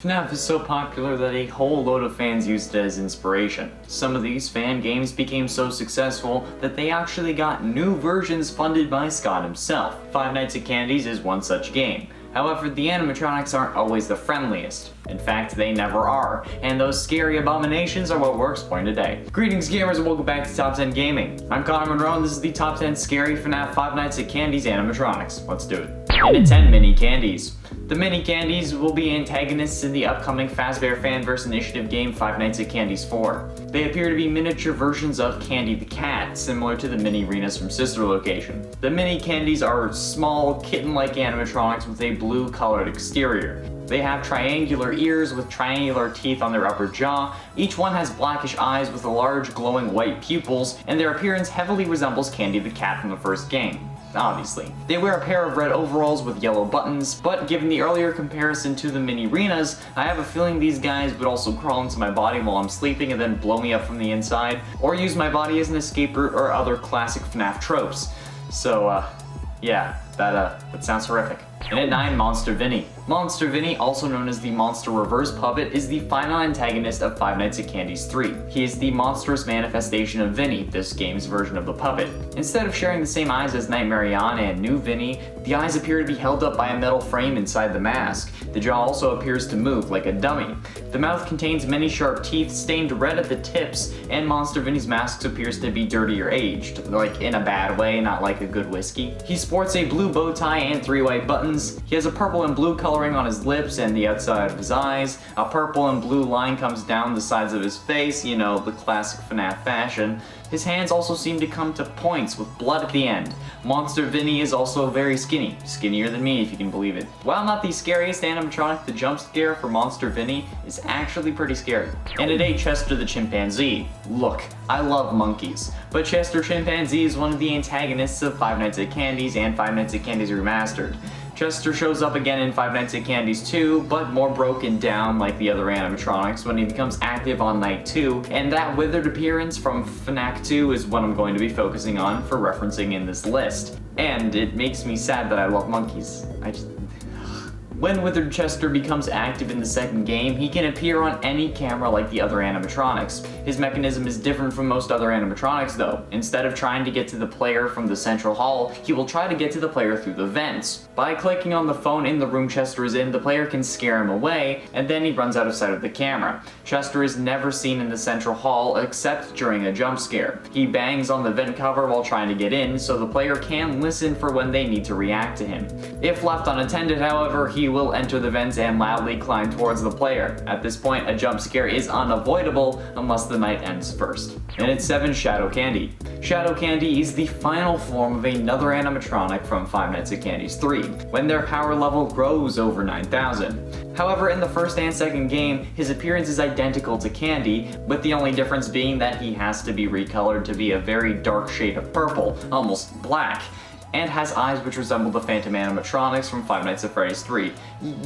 FNAF is so popular that a whole load of fans used it as inspiration. Some of these fan games became so successful that they actually got new versions funded by Scott himself. Five Nights at Candies is one such game. However, the animatronics aren't always the friendliest. In fact, they never are, and those scary abominations are what we're exploring today. Greetings gamers and welcome back to Top 10 Gaming. I'm Connor Monroe and this is the Top 10 Scary FNAF Five Nights at Candies animatronics. Let's do it. And at 10, Mini Candies. The Mini Candies will be antagonists in the upcoming Fazbear Fanverse Initiative game Five Nights at Candies 4. They appear to be miniature versions of Candy the Cat, similar to the Mini Arenas from Sister Location. The Mini Candies are small, kitten-like animatronics with a blue-colored exterior. They have triangular ears with triangular teeth on their upper jaw. Each one has blackish eyes with large glowing white pupils, and their appearance heavily resembles Candy the Cat from the first game. Obviously. They wear a pair of red overalls with yellow buttons, but given the earlier comparison to the Mini Arenas, I have a feeling these guys would also crawl into my body while I'm sleeping and then blow me up from the inside, or use my body as an escape route or other classic FNAF tropes. So, yeah, that sounds horrific. And at 9, Monster Vinnie. Monster Vinnie, also known as the Monster Reverse Puppet, is the final antagonist of Five Nights at Candies 3. He is the monstrous manifestation of Vinnie, this game's version of the puppet. Instead of sharing the same eyes as Nightmare Yana and New Vinnie, the eyes appear to be held up by a metal frame inside the mask. The jaw also appears to move like a dummy. The mouth contains many sharp teeth stained red at the tips, and Monster Vinnie's mask appears to be dirty or aged, like in a bad way, not like a good whiskey. He sports a blue bow tie and 3 white buttons. He has a purple and blue coloring on his lips and the outside of his eyes. A purple and blue line comes down the sides of his face, you know, the classic FNAF fashion. His hands also seem to come to points with blood at the end. Monster Vinnie is also very skinny. Skinnier than me, if you can believe it. While not the scariest animatronic, the jump scare for Monster Vinnie is actually pretty scary. And at 8, Chester the Chimpanzee. Look, I love monkeys, but Chester Chimpanzee is one of the antagonists of Five Nights at Candies and Five Nights at Candies Remastered. Chester shows up again in Five Nights at Candies 2, but more broken down like the other animatronics when he becomes active on night 2, and that withered appearance from FNAC 2 is what I'm going to be focusing on for referencing in this list. And it makes me sad that I love monkeys. When Withered Chester becomes active in the second game, he can appear on any camera like the other animatronics. His mechanism is different from most other animatronics though. Instead of trying to get to the player from the central hall, he will try to get to the player through the vents. By clicking on the phone in the room Chester is in, the player can scare him away, and then he runs out of sight of the camera. Chester is never seen in the central hall except during a jump scare. He bangs on the vent cover while trying to get in, so the player can listen for when they need to react to him. If left unattended, however, he will enter the vents and loudly climb towards the player. At this point, a jump scare is unavoidable unless the night ends first. And at 7, Shadow Candy. Shadow Candy is the final form of another animatronic from Five Nights at Candies 3, when their power level grows over 9,000. However, in the first and second game, his appearance is identical to Candy, with the only difference being that he has to be recolored to be a very dark shade of purple, almost black, and has eyes which resemble the Phantom animatronics from Five Nights at Freddy's 3.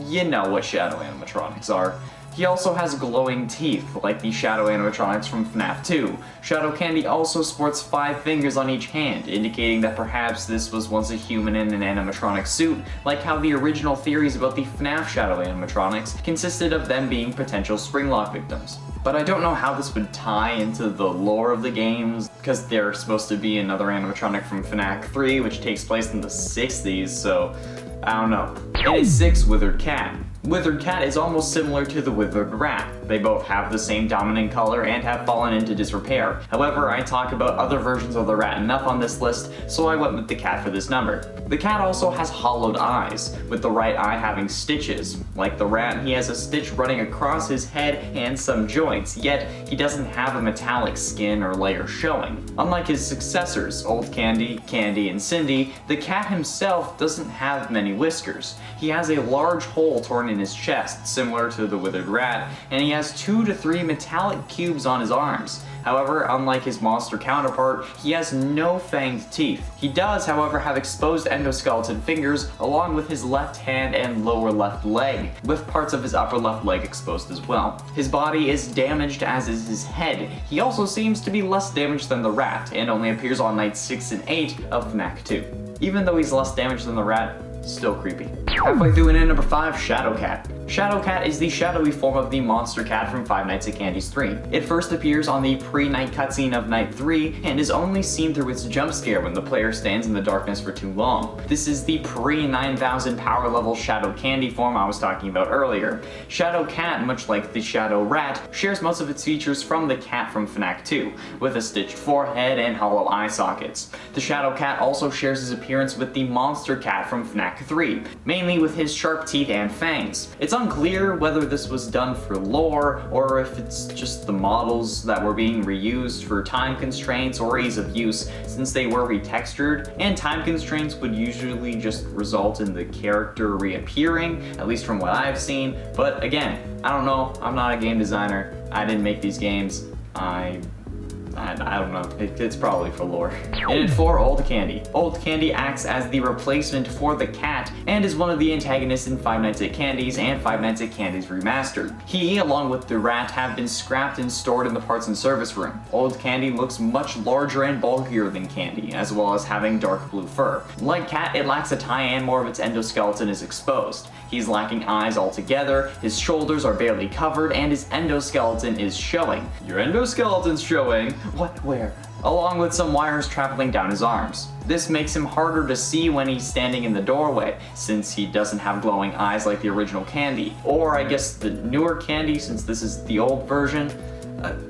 You know what Shadow animatronics are. He also has glowing teeth, like the Shadow animatronics from FNAF 2. Shadow Candy also sports 5 fingers on each hand, indicating that perhaps this was once a human in an animatronic suit, like how the original theories about the FNAF Shadow animatronics consisted of them being potential Springlock victims. But I don't know how this would tie into the lore of the games, because they're supposed to be another animatronic from FNAC 3, which takes place in the 60s, so I don't know. And at 6, Withered Cat. Withered Cat is almost similar to the Withered Rat. They both have the same dominant color and have fallen into disrepair. However, I talk about other versions of the rat enough on this list, so I went with the cat for this number. The cat also has hollowed eyes, with the right eye having stitches. Like the rat, he has a stitch running across his head and some joints, yet he doesn't have a metallic skin or layer showing. Unlike his successors, Old Candy, Candy, and Cindy, the cat himself doesn't have many whiskers. He has a large hole torn in his chest, similar to the Withered Rat, and he has 2 to 3 metallic cubes on his arms. However, unlike his monster counterpart, he has no fanged teeth. He does, however, have exposed endoskeleton fingers along with his left hand and lower left leg, with parts of his upper left leg exposed as well. His body is damaged, as is his head. He also seems to be less damaged than the rat, and only appears on nights 6 and 8 of FNAC 2. Even though he's less damaged than the rat, still creepy. Halfway through and in number 5, Shadow Cat. Shadow Cat is the shadowy form of the monster cat from Five Nights at Candy's 3. It first appears on the pre-night cutscene of Night 3 and is only seen through its jump scare when the player stands in the darkness for too long. This is the pre-9000 power level Shadow Candy form I was talking about earlier. Shadow Cat, much like the Shadow Rat, shares most of its features from the cat from FNAC 2, with a stitched forehead and hollow eye sockets. The Shadow Cat also shares his appearance with the Monster Cat from FNAC 3, mainly with his sharp teeth and fangs. It's unclear whether this was done for lore, or if it's just the models that were being reused for time constraints or ease of use, since they were retextured, and time constraints would usually just result in the character reappearing, at least from what I've seen. But again, I don't know, I'm not a game designer, I didn't make these games, I don't know, it's probably for lore. In at 4, Old Candy. Old Candy acts as the replacement for the cat and is one of the antagonists in Five Nights at Candy's and Five Nights at Candy's Remastered. He, along with the rat, have been scrapped and stored in the parts and service room. Old Candy looks much larger and bulkier than Candy, as well as having dark blue fur. Like Cat, it lacks a tie and more of its endoskeleton is exposed. He's lacking eyes altogether, his shoulders are barely covered, and his endoskeleton is showing. Your endoskeleton's showing? What? Where? Along with some wires traveling down his arms. This makes him harder to see when he's standing in the doorway, since he doesn't have glowing eyes like the original Candy. Or I guess the newer Candy, since this is the old version.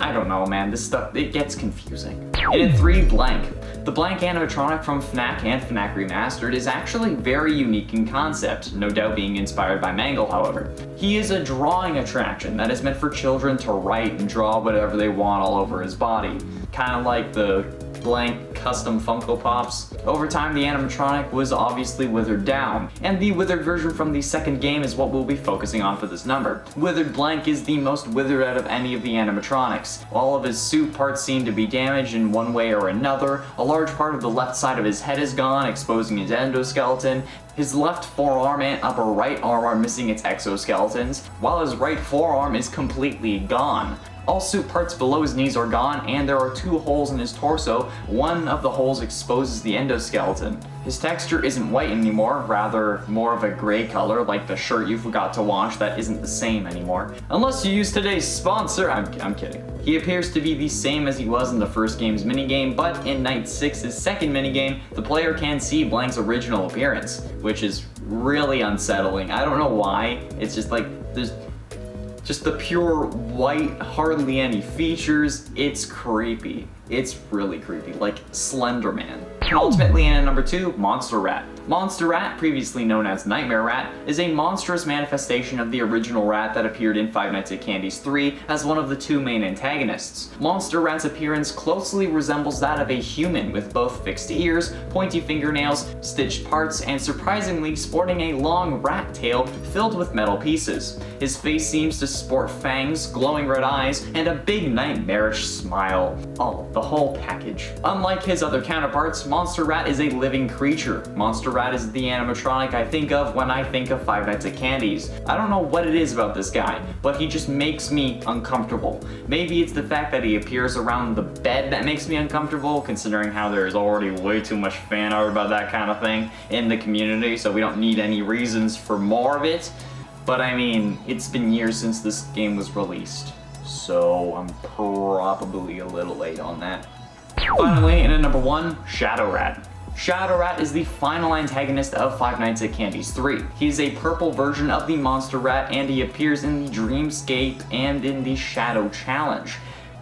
I don't know, man, this stuff, it gets confusing. And at 3, Blank. The Blank animatronic from FNAC and FNAC Remastered is actually very unique in concept, no doubt being inspired by Mangle, however. He is a drawing attraction that is meant for children to write and draw whatever they want all over his body. Kind of like the Blank custom Funko Pops. Over time, the animatronic was obviously withered down, and the withered version from the second game is what we'll be focusing on for this number. Withered Blank is the most withered out of any of the animatronics. All of his suit parts seem to be damaged in one way or another. A large part of the left side of his head is gone, exposing his endoskeleton. His left forearm and upper right arm are missing its exoskeletons, while his right forearm is completely gone. All suit parts below his knees are gone, and there are 2 holes in his torso. One of the holes exposes the endoskeleton. His texture isn't white anymore, rather more of a gray color, like the shirt you forgot to wash that isn't the same anymore. Unless you use today's sponsor, I'm kidding. He appears to be the same as he was in the first game's minigame, but in Night 6's second minigame, the player can see Blank's original appearance, which is really unsettling. I don't know why, it's just like, there's just the pure white, hardly any features. It's creepy. It's really creepy, like Slender Man. And ultimately, in at number 2, Monster Rat. Monster Rat, previously known as Nightmare Rat, is a monstrous manifestation of the original rat that appeared in Five Nights at Candy's 3 as one of the 2 main antagonists. Monster Rat's appearance closely resembles that of a human, with both fixed ears, pointy fingernails, stitched parts, and surprisingly sporting a long rat tail filled with metal pieces. His face seems to sport fangs, glowing red eyes, and a big nightmarish smile. Oh, the whole package. Unlike his other counterparts, Monster Rat is a living creature. Monster Rat is the animatronic I think of when I think of Five Nights at Candy's. I don't know what it is about this guy, but he just makes me uncomfortable. Maybe it's the fact that he appears around the bed that makes me uncomfortable, considering how there's already way too much fan art about that kind of thing in the community, so we don't need any reasons for more of it. But I mean, it's been years since this game was released, so I'm probably a little late on that. Finally, in at number 1, Shadow Rat. Shadow Rat is the final antagonist of Five Nights at Candy's 3. He is a purple version of the Monster Rat, and he appears in the Dreamscape and in the Shadow Challenge.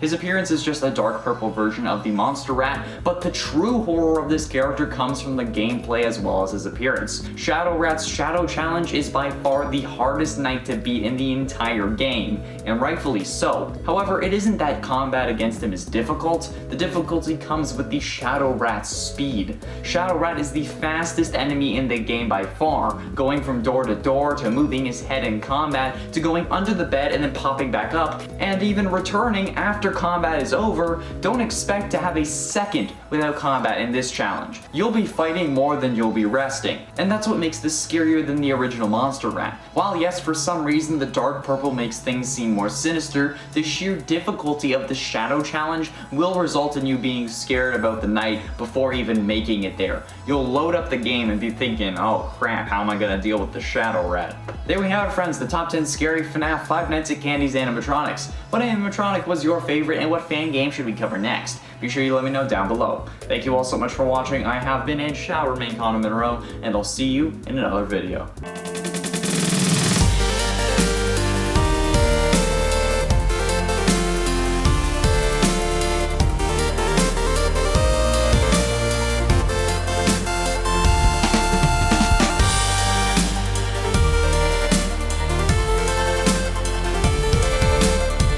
His appearance is just a dark purple version of the Monster Rat, but the true horror of this character comes from the gameplay as well as his appearance. Shadow Rat's Shadow Challenge is by far the hardest night to beat in the entire game, and rightfully so. However, it isn't that combat against him is difficult. The difficulty comes with the Shadow Rat's speed. Shadow Rat is the fastest enemy in the game by far, going from door to door to moving his head in combat to going under the bed and then popping back up, and even returning after combat is over. Don't expect to have a second without combat in this challenge. You'll be fighting more than you'll be resting, and that's what makes this scarier than the original Monster Rat. While yes, for some reason the dark purple makes things seem more sinister, the sheer difficulty of the shadow challenge will result in you being scared about the night before even making it there. You'll load up the game and be thinking, oh crap, how am I gonna deal with the shadow rat? There we have it, friends, the top 10 scary FNAF Five Nights at Candies animatronics. What animatronic was your favorite and what fan game should we cover next? Be sure you let me know down below. Thank you all so much for watching. I have been and shall remain Connor Monroe, and I'll see you in another video.